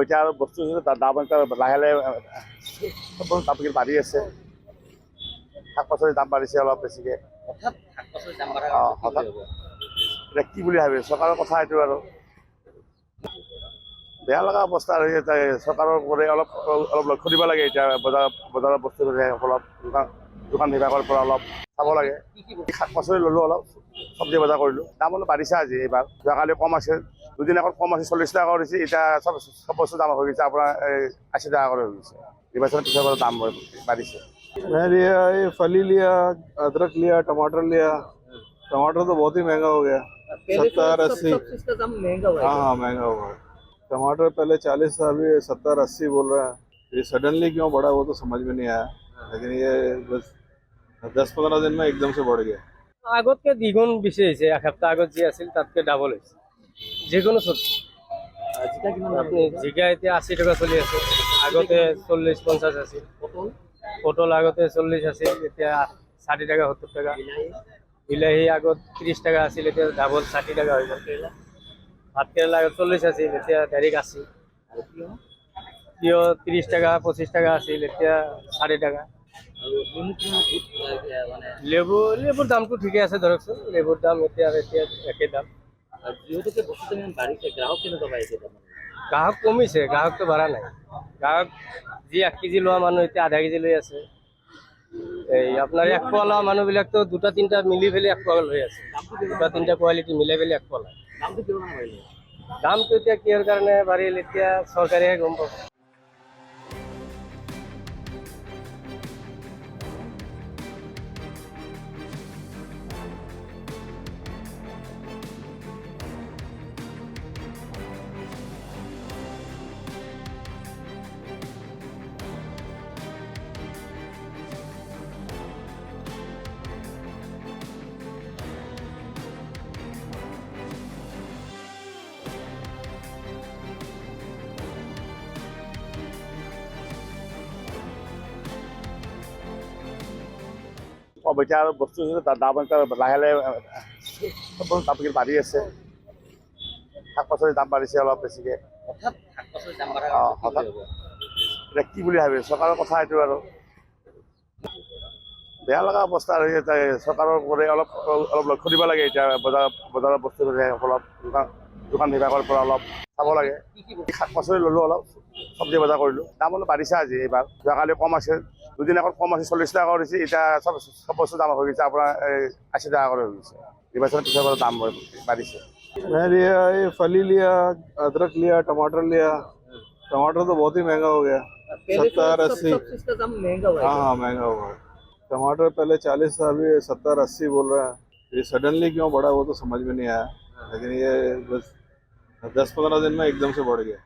এতিয়া আৰু বস্তু দাম এতিয়া লাহে লাহে দাম বাঢ়ি আছে। শাক পাচলিৰ দাম বাঢ়িছে অলপ বেছিকে। হঠাৎ এতিয়া কি বুলি ভাবে চৰকাৰৰ কথা এইটো আৰু বেয়া লগা অৱস্থা আৰু চৰকাৰৰ অলপ অলপ লক্ষ্য দিব লাগে। এতিয়া বজাৰৰ বস্তু অলপ দোকান বিভাগৰ পৰা অলপ চাব লাগে। শাক পাচলি ল'লোঁ, অলপ চব্জি বজাৰ কৰিলোঁ, দাম অলপ বাঢ়িছে আজি এইবাৰ। যোৱাকালি কম আছে, দুদিন আগত কম আছে 40 টকা কৰিছে, এতিয়া চব বস্তু দাম হৈ গৈছে আপোনাৰ 80 টকা কৰি হৈ গৈছে। নিৰ্বাচনৰ পিছৰ পৰা দাম বাঢ়িছে। मैं लिया ये फली लिया, अदरक लिया, टमाटर लिया। टमाटर तो बहुत ही महंगा हो गया, 70-80। दाम महंगा हुआ है। हाँ महंगा हुआ है। टमाटर पहले 40 था, अभी 70-80 बोल रहा है। ये सडनली क्यों बढ़ा वो तो समझ में नहीं आया, लेकिन ये बस 10-15 दिन में एकदम से बढ़ गया। আগতকে দ্বিগুণ বেছি হৈছে। এসপ্তাহ আগত যি আছিল তাতকে ডাবল হৈছে যিকোনো চব্জি। আপুনি জিকা এতিয়া 80 টকা চলি আছে, আগতে 40-50 আছিল। পটল আগতে 40 আছিল, এতিয়া 60 টাকা 70 টাকা। বিলাহী আগত 30 টাকা আছিল, এতিয়া ডাবল 60 টাকা হৈ গ'ল। ভাত কেৰেলা আগত 40 আছিল, এতিয়া ডাইৰেক্ট 80। তিয়হ 30 টাকা 25 টাকা আছিল, এতিয়া 60 টাকা। লেবুৰ দামটো ঠিকে আছে ধৰকচোন। লেবুৰ দাম এতিয়া একেই দাম। যিহেতুকে বস্তুটো ইমান বাঢ়িছে, গ্ৰাহক কেনেকুৱা পাইছে? গ্ৰাহক কমিছে, গ্ৰাহকটো বাঢ়া নাই। গ্ৰাহক যি 1 কেজি লোৱা মানুহ এতিয়া আধা কেজি লৈ আছে। এই আপোনাৰ 1 পোৱা লোৱা মানুহবিলাকতো 2-3টা মিলি পেলাই 1 পোৱা লৈ আছে। 2-3টা কোৱালিটি মিলাই পেলাই 1 পোৱা লয়। দামটো কিমান বাঢ়িলে? দামটো এতিয়া কিহৰ কাৰণে বাঢ়িল এতিয়া চৰকাৰেহে গম পাব। এতিয়া আৰু বস্তু দাম এতিয়া লাহে লাহে দাম বাঢ়ি আছে। শাক পাচলিৰ দাম বাঢ়িছে অলপ বেছিকে। হঠাৎ এতিয়া কি বুলি ভাবে চৰকাৰৰ কথা এইটো আৰু বেয়া লগা অৱস্থা আৰু চৰকাৰৰ অলপ অলপ লক্ষ্য দিব লাগে। এতিয়া বজাৰৰ বস্তু অলপ দোকান বিভাগৰ পৰা অলপ চাব লাগে। শাক পাচলি ল'লোঁ, অলপ চব্জি বজাৰ কৰিলোঁ, দাম অলপ বাঢ়িছে আজি এইবাৰ। যোৱাকালি কম আছে, দুদিন আগত কম আছে 40 টকা কৰিছে, এতিয়া চব বস্তু দাম হৈ গৈছে আপোনাৰ 80 টকা কৰি হৈ গৈছে। নিৰ্বাচনৰ পিছৰ পৰা দাম বাঢ়িছে। मैं लिया ये फली लिया, अदरक लिया, टमाटर लिया। टमाटर तो बहुत ही महंगा हो गया, 70-80। दाम महंगा हुआ है। हाँ महंगा हुआ है। टमाटर पहले 40 था, अभी 70-80 बोल रहा है। ये सडनली क्यों बढ़ा वो तो समझ में नहीं आया, लेकिन ये बस 10-15 दिन में एकदम से बढ़ गया।